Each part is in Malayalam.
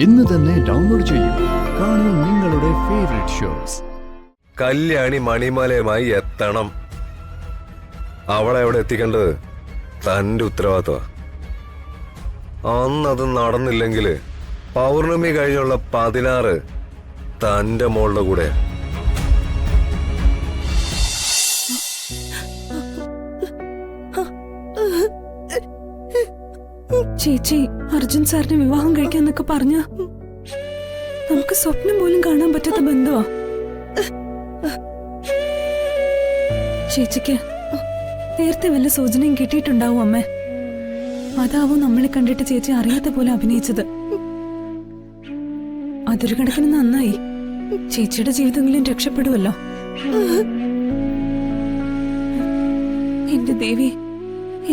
ഇന്ന് തന്നെ ഡൗൺലോഡ് ചെയ്യൂ. കാണൂ നിങ്ങളുടെ ഫേവറേറ്റ് ഷോസ്. കല്യാണി മണിമലയുമായി എത്തണം. അവളെ എവിടെ എത്തിക്കേണ്ടത് തന്റെ ഉത്തരവാദിത്വ. അന്നത് നടന്നില്ലെങ്കിൽ പൗർണമി കഴിഞ്ഞുള്ള 16 തന്റെ മോളുടെ കൂടെ. ചേച്ചി, അർജുൻ സാറിനെ വിവാഹം കഴിക്കാന്നൊക്കെ പറഞ്ഞ നമുക്ക് സ്വപ്നം പോലും കാണാൻ പറ്റാത്ത ബന്ധമാ. ചേച്ചിക്ക് നേരത്തെ വല്ല സൂചനയും കിട്ടിയിട്ടുണ്ടാവും അമ്മേ. അതാവും നമ്മളെ കണ്ടിട്ട് ചേച്ചി അറിയാത്ത പോലെ അഭിനയിച്ചത്. അതൊരു കണക്കിന് നന്നായി. ചേച്ചിയുടെ ജീവിതമെങ്കിലും രക്ഷപ്പെടുമല്ലോ. എന്റെ ദേവി,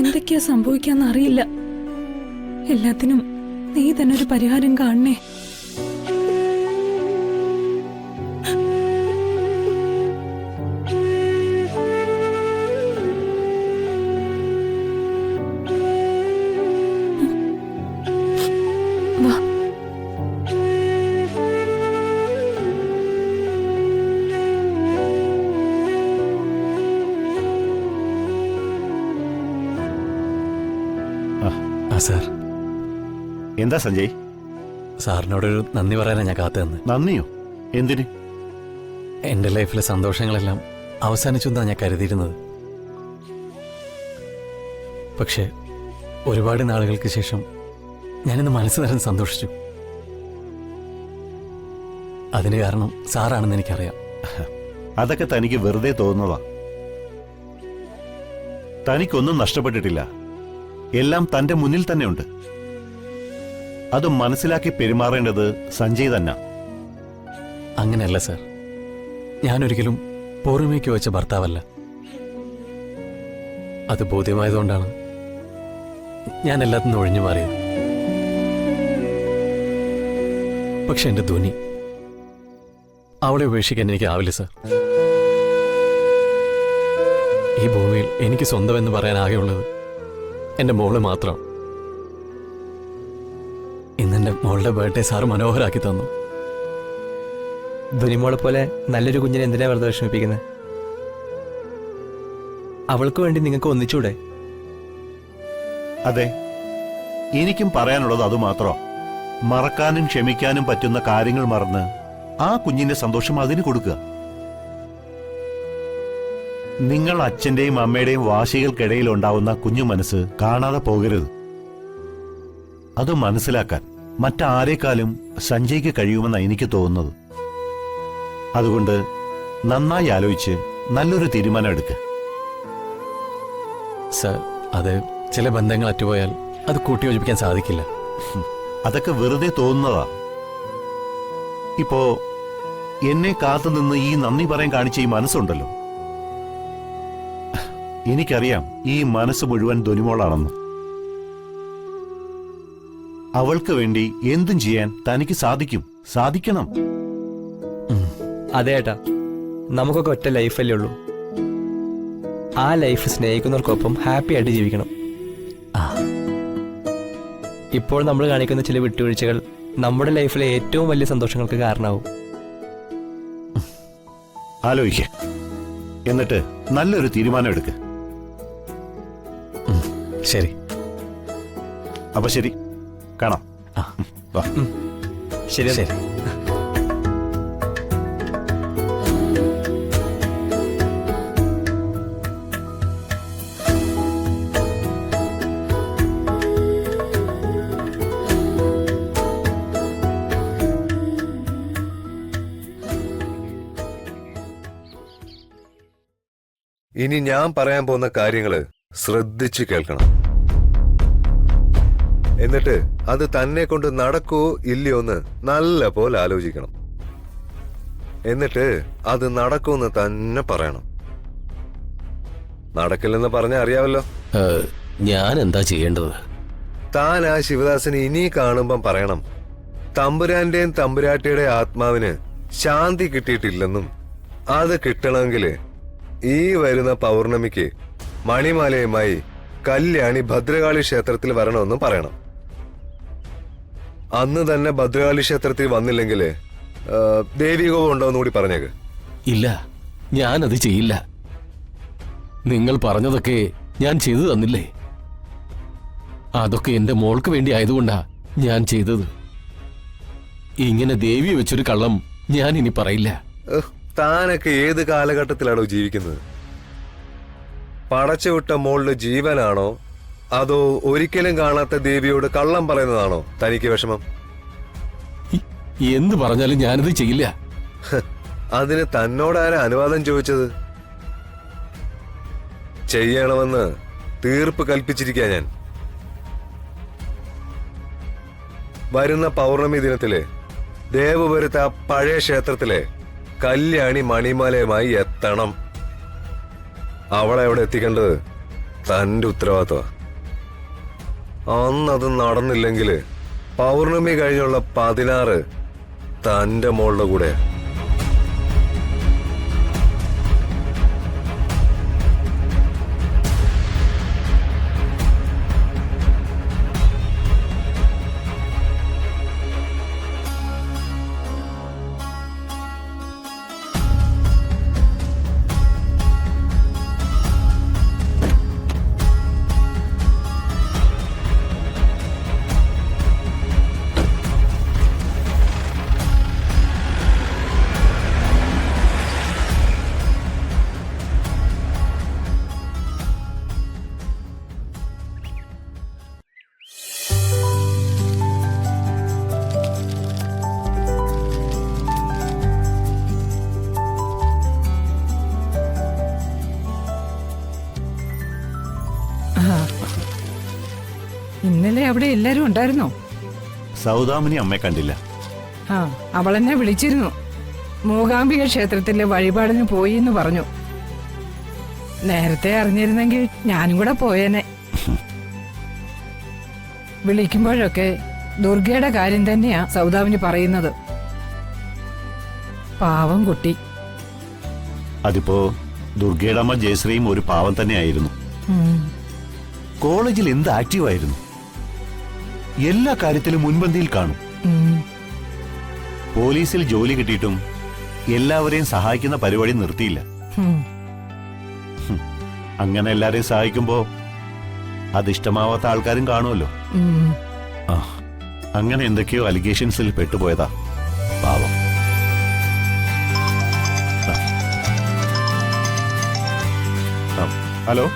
എന്തൊക്കെയാ സംഭവിക്കാന്ന് അറിയില്ല. എല്ലാത്തിനും നീ തന്നെ ഒരു പരിഹാരം കാണണേ. വാ. സാർ, എന്താ സഞ്ജയ്? സാറിനോടൊരു നന്ദി പറയാനാണ് ഞാൻ കാത്തുനിന്ന്. നന്ദിയോ? എന്തിന്? എൻ്റെ ലൈഫിലെ സന്തോഷങ്ങളെല്ലാം അവസാനിച്ചു എന്നാണ് ഞാൻ കരുതിയിരുന്നത്. പക്ഷേ ഒരുപാട് നാളുകൾക്ക് ശേഷം ഞാനിന്ന് മനസ്സ് നിറഞ്ഞ് സന്തോഷിച്ചു. അതിന് കാരണം സാറാണെന്ന് എനിക്കറിയാം. അതൊക്കെ തനിക്ക് വെറുതെ തോന്നുന്നതാ. തനിക്കൊന്നും നഷ്ടപ്പെട്ടിട്ടില്ല. എല്ലാം തന്റെ മുന്നിൽ തന്നെയുണ്ട്. അത് മനസ്സിലാക്കി പെരുമാറേണ്ടത് സഞ്ജയ് തന്നെ. അങ്ങനെയല്ല സാർ, ഞാനൊരിക്കലും പൂർവ്വമയ്ക്ക് വെച്ച ഭർത്താവല്ല. അത് ബോധ്യമായതുകൊണ്ടാണ് ഞാൻ എല്ലാത്തിനും ഒഴിഞ്ഞു മാറിയത്. പക്ഷെ എന്റെ ധ്വനി, അവളെ ഉപേക്ഷിക്കാൻ എനിക്ക് ആവില്ല സാർ. ഈ ഭൂമിയിൽ എനിക്ക് സ്വന്തമെന്ന് പറയാൻ ആകെയുള്ളത് എന്റെ മോള് മാത്രം. ഇന്നെന്റെ മോളുടെ ബർത്ത്ഡേ സാറ് മനോഹരാക്കി തന്നു. ധ്വനിമോളെ പോലെ നല്ലൊരു കുഞ്ഞിനെ എന്തിനാ വെറുതെ വിഷമിപ്പിക്കുന്നത്? അവൾക്ക് വേണ്ടി നിങ്ങൾക്ക് ഒന്നിച്ചൂടെ? അതെ, എനിക്കും പറയാനുള്ളത് അതുമാത്രം. മറക്കാനും ക്ഷമിക്കാനും പറ്റുന്ന കാര്യങ്ങൾ മറന്ന് ആ കുഞ്ഞിന്റെ സന്തോഷം അതിന് കൊടുക്കുക. നിങ്ങൾ അച്ഛന്റെയും അമ്മയുടെയും വാശികൾക്കിടയിൽ ഉണ്ടാവുന്ന കുഞ്ഞു മനസ്സ് കാണാതെ പോകരുത്. അത് മനസ്സിലാക്കാൻ മറ്റാരേക്കാളും സഞ്ജയ്ക്ക് കഴിയുമെന്നാണ് എനിക്ക് തോന്നുന്നത്. അതുകൊണ്ട് നന്നായി ആലോചിച്ച് നല്ലൊരു തീരുമാനം എടുക്കുക. സാർ, അത് ചില ബന്ധങ്ങൾ അറ്റുപോയാൽ അത് കൂട്ടിയോജിപ്പിക്കാൻ സാധിക്കില്ല. അതൊക്കെ വെറുതെ തോന്നുന്നതാ. ഇപ്പോ എന്നെ കാത്തുനിന്ന് ഈ നന്ദി പറയാൻ കാണിച്ച ഈ മനസ്സുണ്ടല്ലോ, എനിക്കറിയാം ഈ മനസ്സ് മുഴുവൻ ധ്വനിമോളാണെന്ന്. അവൾക്ക് വേണ്ടി എന്തും ചെയ്യാൻ തനിക്ക് സാധിക്കണം. അതെ ഏട്ടാ, നമുക്കൊക്കെ ഒറ്റ ലൈഫല്ലേ ഉള്ളൂ. ആ ലൈഫ് സ്നേഹിക്കുന്നവർക്കൊപ്പം ഹാപ്പി ആയിട്ട് ജീവിക്കണം. ഇപ്പോൾ നമ്മൾ കാണിക്കുന്ന ചില വിട്ടുവീഴ്ചകൾ നമ്മുടെ ലൈഫിലെ ഏറ്റവും വലിയ സന്തോഷങ്ങൾക്ക് കാരണമാവും. ആലോചിക്ക, എന്നിട്ട് നല്ലൊരു തീരുമാനം എടുക്ക്. ശരി. അപ്പൊ ശരി, കാണാം. വാ. ശരി. ശരി. ഇനി ഞാൻ പറയാൻ പോകുന്ന കാര്യങ്ങള് ശ്രദ്ധിച്ചു കേൾക്കണം. എന്നിട്ട് അത് തന്നെ കൊണ്ട് നടക്കുവോ ഇല്ലയോ എന്ന് നല്ല പോലെ ആലോചിക്കണം. എന്നിട്ട് അത് നടക്കുമെന്ന് തന്നെ പറയണം. നടക്കില്ലെന്ന് പറഞ്ഞാൽ അറിയാവല്ലോ. ഞാൻ എന്താ ചെയ്യേണ്ടത്? താൻ ആ ശിവദാസന് ഇനി കാണുമ്പം പറയണം, തമ്പുരാന്റെയും തമ്പുരാട്ടിയുടെ ആത്മാവിന് ശാന്തി കിട്ടിയിട്ടില്ലെന്നും അത് കിട്ടണമെങ്കിൽ ഈ വരുന്ന പൗർണമിക്ക് മണിമാലയുമായി കല്യാണി ഭദ്രകാളി ക്ഷേത്രത്തിൽ വരണമെന്നും പറയണം. അന്ന് തന്നെ ഭദ്രകാളി ക്ഷേത്രത്തിൽ വന്നില്ലെങ്കിൽ ദേവീകോപം ഉണ്ടോന്ന് കൂടി പറഞ്ഞേക്ക്. ഇല്ല, ഞാനത് ചെയ്യില്ല. നിങ്ങൾ പറഞ്ഞതൊക്കെ ഞാൻ ചെയ്തു തന്നില്ലേ? അതൊക്കെ എന്റെ മോൾക്ക് വേണ്ടി ആയതുകൊണ്ടാ ഞാൻ ചെയ്തത്. ഇങ്ങനെ ദേവിയെ വെച്ചൊരു കള്ളം ഞാൻ ഇനി പറയില്ല. താനൊക്കെ ഏത് കാലഘട്ടത്തിലാണോ ജീവിക്കുന്നത്? പടച്ചുവിട്ട മോളുടെ ജീവനാണോ അതോ ഒരിക്കലും കാണാത്ത ദേവിയോട് കള്ളം പറയുന്നതാണോ തനിക്ക് വിഷമം? എന്ത് പറഞ്ഞാലും ഞാനത് ചെയ്യില്ല. അതിന് തന്നോടാരാ അനുവാദം ചോദിച്ചത്? ചെയ്യണമെന്ന് തീർപ്പ് കൽപ്പിച്ചിരിക്കാ ഞാൻ. വരുന്ന പൗർണമി ദിനത്തില് ദേവപുരത്തെ ആ പഴയ ക്ഷേത്രത്തിലെ കല്യാണി മണിമലയുമായി എത്തണം. അവളെ എവിടെ എത്തിക്കേണ്ടത് തന്റെ ഉത്തരവാദിത്വ. അന്നത് നടന്നില്ലെങ്കിൽ പൗർണമി കഴിഞ്ഞുള്ള 16 തന്റെ മോളുടെ കൂടെ. ഇന്നലെ അവിടെ എല്ലാരും ഉണ്ടായിരുന്നോ? സൗദാമിനി അമ്മയെ കണ്ടില്ല. ആ, അവളെന്നെ വിളിച്ചിരുന്നു. മൂകാംബിക ക്ഷേത്രത്തിലെ വഴിപാടിന് പോയി എന്ന് പറഞ്ഞു. നേരത്തെ അറിഞ്ഞിരുന്നെങ്കിൽ ഞാനും കൂടെ പോയേനെ. വിളിക്കുമ്പോഴൊക്കെ ദുർഗയുടെ കാര്യം തന്നെയാ സൗദാമിനി പറയുന്നത്. പാവം കുട്ടി. അതിപ്പോ ദുർഗയുടെ അമ്മ ജയശ്രീയും ഒരു പാവം തന്നെയായിരുന്നു. കോളേജിൽ എന്ത് ആക്റ്റീവായിരുന്നു. എല്ലാ കാര്യത്തിലും മുൻപന്തിയിൽ കാണും. പോലീസിൽ ജോലി കിട്ടിയിട്ടും എല്ലാവരെയും സഹായിക്കുന്ന പരിപാടി നിർത്തിയില്ല. അങ്ങനെ എല്ലാരെയും സഹായിക്കുമ്പോ അതിഷ്ടമാവാത്ത ആൾക്കാരും കാണുമല്ലോ. ആ, അങ്ങനെ എന്തൊക്കെയോ അലിഗേഷൻസിൽ പെട്ടുപോയതാ പാവം. ഹലോ.